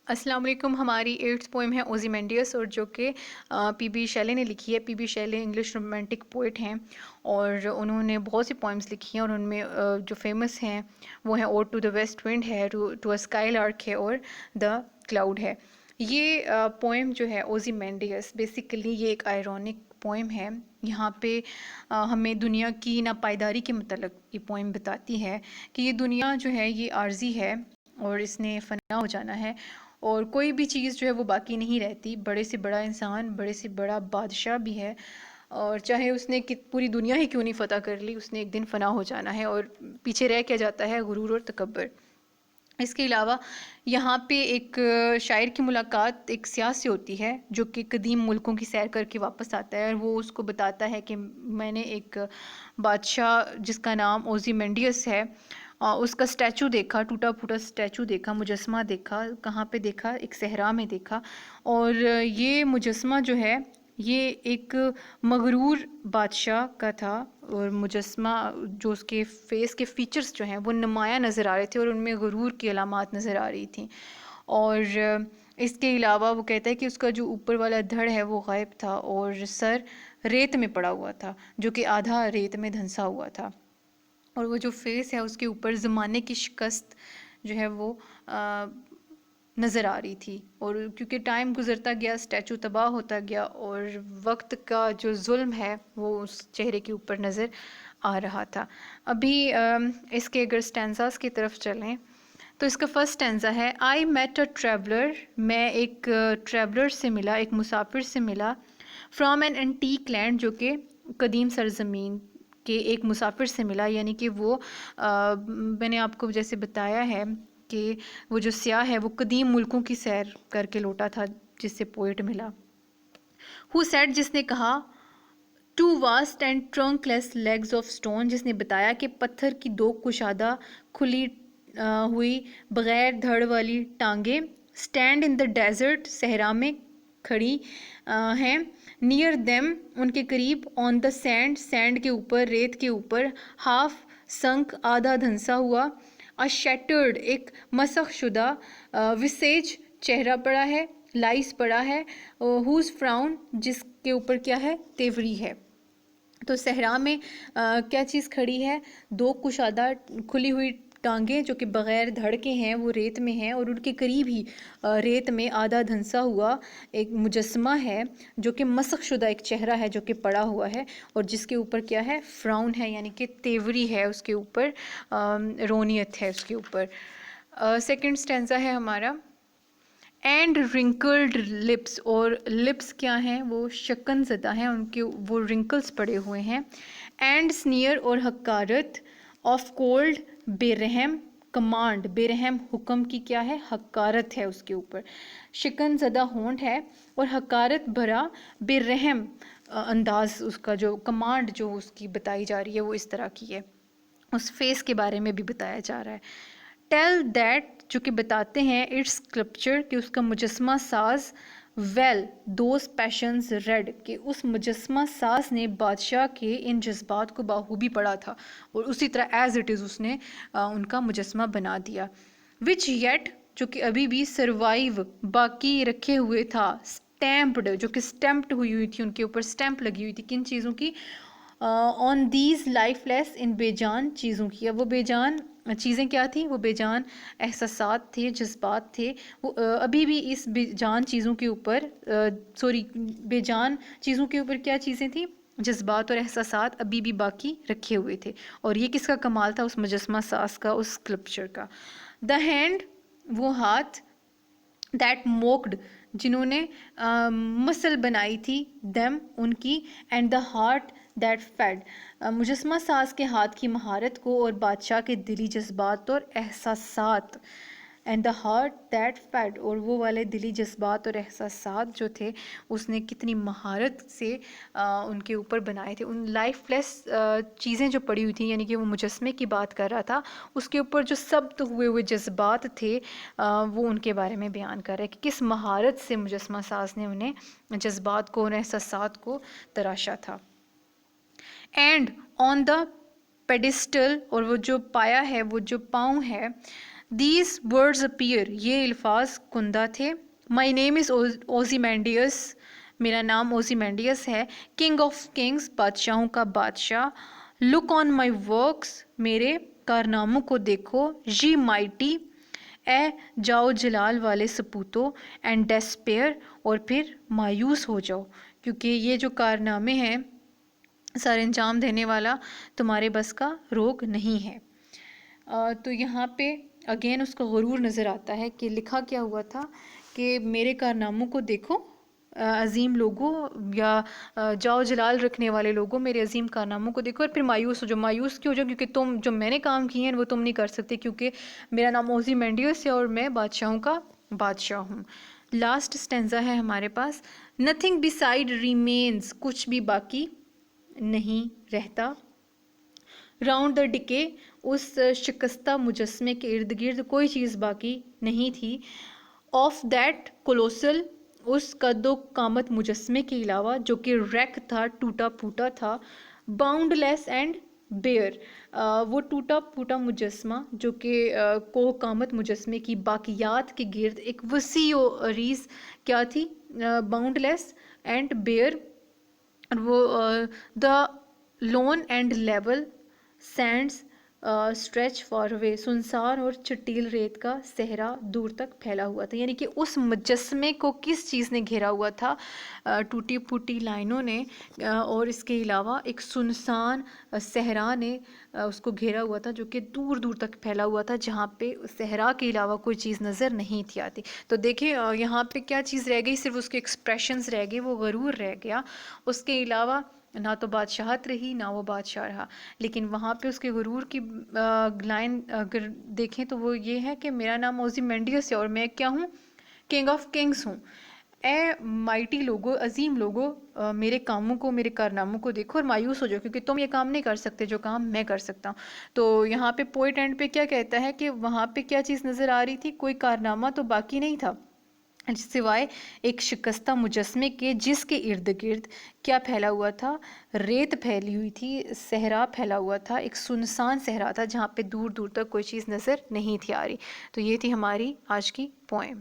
السلام علیکم. ہماری ایٹتھ پوئم ہے اوزیمینڈیس، اور جو کہ پی بی شیلے نے لکھی ہے. پی بی شیلے انگلش رومانٹک پوئٹ ہیں، اور انہوں نے بہت سی پوئمس لکھی ہیں، اور ان میں جو فیمس ہیں وہ ہیں اوڈ ٹو دا ویسٹ ونڈ ہے، ٹو اے اسکائی لارک ہے، اور دا کلاؤڈ ہے. یہ پوئم جو ہے اوزیمینڈیس، بیسیکلی یہ ایک آئرونک پوئم ہے. یہاں پہ ہمیں دنیا کی ناپائیداری کے متعلق یہ پوئم بتاتی ہے کہ یہ دنیا جو ہے یہ عارضی ہے، اور اس نے فنا ہو جانا ہے، اور کوئی بھی چیز جو ہے وہ باقی نہیں رہتی. بڑے سے بڑا انسان، بڑے سے بڑا بادشاہ بھی ہے، اور چاہے اس نے پوری دنیا ہی کیوں نہیں فتح کر لی، اس نے ایک دن فنا ہو جانا ہے، اور پیچھے رہ کیا جاتا ہے؟ غرور اور تکبر. اس کے علاوہ یہاں پہ ایک شاعر کی ملاقات ایک سیاح سے ہوتی ہے، جو کہ قدیم ملکوں کی سیر کر کے واپس آتا ہے، اور وہ اس کو بتاتا ہے کہ میں نے ایک بادشاہ جس کا نام اوزیمینڈیس ہے، اس کا اسٹیچو دیکھا، ٹوٹا پھوٹا اسٹیچو دیکھا، مجسمہ دیکھا. کہاں پہ دیکھا؟ ایک صحرا میں دیکھا. اور یہ مجسمہ جو ہے یہ ایک مغرور بادشاہ کا تھا، اور مجسمہ جو اس کے فیس کے فیچرز جو ہیں وہ نمایاں نظر آ رہے تھے، اور ان میں غرور کی علامات نظر آ رہی تھیں. اور اس کے علاوہ وہ کہتا ہے کہ اس کا جو اوپر والا دھڑ ہے وہ غائب تھا، اور سر ریت میں پڑا ہوا تھا، جو کہ آدھا ریت میں دھنسا ہوا تھا. اور وہ جو فیس ہے اس کے اوپر زمانے کی شکست جو ہے وہ نظر آ رہی تھی. اور کیونکہ ٹائم گزرتا گیا، اسٹیچو تباہ ہوتا گیا، اور وقت کا جو ظلم ہے وہ اس چہرے کے اوپر نظر آ رہا تھا. ابھی اس کے اگر اسٹینزاز کی طرف چلیں تو اس کا فرسٹ اسٹینزا ہے: آئی میٹ اے ٹریولر، میں ایک ٹریولر سے ملا، ایک مسافر سے ملا. فرام این اینٹیک لینڈ، جو کہ قدیم سرزمین کے ایک مسافر سے ملا. یعنی کہ وہ میں نے آپ کو جیسے بتایا ہے کہ وہ جو سیاح ہے وہ قدیم ملکوں کی سیر کر کے لوٹا تھا جس سے پوئٹ ملا. ہو سیڈ، جس نے کہا، two vast and trunkless legs of stone, جس نے بتایا کہ پتھر کی دو کشادہ کھلی ہوئی بغیر دھڑ والی ٹانگیں اسٹینڈ ان دا ڈیزرٹ، صحرا میں کھڑی ہیں. نیئر دیم، ان کے قریب. آن دا سینڈ، سینڈ کے اوپر، ریت کے اوپر. ہاف سنک، آدھا دھنسا ہوا. شیٹرڈ، ایک مسخ شدہ. وسیج، چہرہ پڑا ہے. لائس پڑا ہے. ہوز فراؤن، جس کے اوپر کیا ہے؟ تیوری ہے. تو صحرا میں کیا چیز کھڑی ہے؟ دو کشادہ کھلی ہوئی ٹانگیں جو کہ بغیر دھڑ کے ہیں، وہ ریت میں ہیں، اور ان کے قریب ہی ریت میں آدھا دھنسا ہوا ایک مجسمہ ہے، جو کہ مسخ شدہ ایک چہرہ ہے جو کہ پڑا ہوا ہے، اور جس کے اوپر کیا ہے؟ فراؤن ہے، یعنی کہ تیوری ہے اس کے اوپر، رونیت ہے اس کے اوپر. سیکنڈ اسٹینزا ہے ہمارا: اینڈ رنکلڈ لپس، اور لپس کیا ہیں؟ وہ شکن زدہ ہیں، ان کے وہ رنکلز پڑے ہوئے ہیں. اینڈ سنیئر، اور حقارت. آف کولڈ، بے رحم. کمانڈ، بے رحم حکم کی کیا ہے؟ حقارت ہے اس کے اوپر. شکن زدہ ہونٹ ہے، اور حقارت بھرا بے رحم انداز، اس کا جو کمانڈ جو اس کی بتائی جا رہی ہے وہ اس طرح کی ہے. اس فیس کے بارے میں بھی بتایا جا رہا ہے. ٹیل دیٹ، جو کہ بتاتے ہیں، اٹس اسکلپچر، کہ اس کا مجسمہ ساز. ویل دوز پیشنز ریڈ، کہ اس مجسمہ ساز نے بادشاہ کے ان جذبات کو بخوبی پڑھا تھا، اور اسی طرح ایز اٹ از اس نے ان کا مجسمہ بنا دیا. وچ یٹ، جو کہ ابھی بھی سروائیو، باقی رکھے ہوئے تھا. اسٹیمپڈ، جو کہ اسٹیمپڈ ہوئی تھی، ان کے اوپر اسٹیمپ لگی ہوئی تھی. کن چیزوں کی؟ آن دیز لائف لیس، ان بے جان چیزوں کی. اب وہ بے جان چیزیں کیا تھیں؟ وہ بے جان احساسات تھے، جذبات تھے. وہ ابھی بھی اس بے جان چیزوں کے اوپر بے جان چیزوں کے اوپر کیا چیزیں تھیں؟ جذبات اور احساسات ابھی بھی باقی رکھے ہوئے تھے. اور یہ کس کا کمال تھا؟ اس مجسمہ ساز کا، اس اسکلپچر کا. دا ہینڈ، وہ ہاتھ. دیٹ موکڈ، جنہوں نے مسل بنائی تھی. دیم، ان کی. And the heart that fed, مجسمہ ساز کے ہاتھ کی مہارت کو، اور بادشاہ کے دلی جذبات اور احساسات. And the heart that fed, اور وہ والے دلی جذبات اور احساسات جو تھے اس نے کتنی مہارت سے ان کے اوپر بنائے تھے. ان لائف لیس چیزیں جو پڑی ہوئی تھیں، یعنی کہ وہ مجسمے کی بات کر رہا تھا، اس کے اوپر جو ثبت ہوئے ہوئے جذبات تھے وہ ان کے بارے میں بیان کر رہا ہے کہ کس مہارت سے مجسمہ ساز نے انہیں جذبات کو، ان احساسات کو تراشا تھا. اینڈ آن دا پیڈسٹل، اور وہ جو پایا ہے، وہ جو پاؤں ہے. دیز ورڈز اپیئر، یہ الفاظ کندہ تھے. مائی نیم از اوزیمینڈیس، میرا نام اوزیمینڈیس ہے. کنگ آف کنگز، بادشاہوں کا بادشاہ. لک آن مائی ورکس، میرے کارناموں کو دیکھو. جی مائٹی، اے جاؤ جلال والے سپوتو. اینڈ ڈیسپیئر، اور پھر مایوس ہو جاؤ، کیونکہ یہ جو کارنامے ہیں سارے انجام دینے والا تمہارے بس کا روگ نہیں ہے. تو یہاں پہ اگین اس کا غرور نظر آتا ہے کہ لکھا کیا ہوا تھا کہ میرے کارناموں کو دیکھو عظیم لوگوں یا جاؤ جلال رکھنے والے لوگوں، میرے عظیم کارناموں کو دیکھو اور پھر مایوس ہو جاؤ. مایوس کیوں ہو جاؤ؟ کیونکہ تم جو میں نے کام کیے ہیں وہ تم نہیں کر سکتے، کیونکہ میرا نام اوزیمینڈیس ہے اور میں بادشاہوں کا بادشاہ ہوں. لاسٹ اسٹینزا ہے ہمارے پاس. نتھنگ بسائڈ ریمینز، کچھ بھی باقی نہیں رہتا. راؤنڈ دا ڈکے، اس شکستہ مجسمے کے ارد گرد کوئی چیز باقی نہیں تھی. آف دیٹ کولوسل، اس قد و قامت مجسمے کے علاوہ جو کہ ریک تھا، ٹوٹا پھوٹا تھا. باؤنڈ لیس اینڈ بیئر، وہ ٹوٹا پھوٹا مجسمہ جو کہ کو قامت مجسمے کی باقیات کے گرد ایک وسیع و عریض کیا تھی؟ Boundless and bare. وہ the lone and level sands stretch far away, سنسار اور چٹیل ریت کا صحرا دور تک پھیلا ہوا تھا. یعنی کہ اس مجسمے کو کس چیز نے گھیرا ہوا تھا؟ ٹوٹی پھوٹی لائنوں نے، اور اس کے علاوہ ایک سنسان صحرا نے اس کو گھیرا ہوا تھا جو کہ دور دور تک پھیلا ہوا تھا، جہاں پہ صحرا کے علاوہ کوئی چیز نظر نہیں تھی آتی. تو دیکھیں یہاں پہ کیا چیز رہ گئی؟ صرف اس کے ایکسپریشنز رہ گئے، وہ غرور رہ گیا. اس کے علاوہ نہ تو بادشاہت رہی نہ وہ بادشاہ رہا. لیکن وہاں پہ اس کے غرور کی لائن اگر دیکھیں تو وہ یہ ہے کہ میرا نام اوزیمینڈیس ہے اور میں کیا ہوں؟ کنگ آف کنگز ہوں. اے مائٹی لوگو، عظیم لوگو، میرے کاموں کو، میرے کارناموں کو دیکھو اور مایوس ہو جاؤ، کیونکہ تم یہ کام نہیں کر سکتے جو کام میں کر سکتا ہوں. تو یہاں پہ پوئٹ اینڈ پہ کیا کہتا ہے کہ وہاں پہ کیا چیز نظر آ رہی تھی؟ کوئی کارنامہ تو باقی نہیں تھا سوائے ایک شکستہ مجسمے کے، جس کے ارد گرد کیا پھیلا ہوا تھا؟ ریت پھیلی ہوئی تھی، صحرا پھیلا ہوا تھا، ایک سنسان صحرا تھا جہاں پہ دور دور تک کوئی چیز نظر نہیں تھی آ رہی. تو یہ تھی ہماری آج کی پوئم.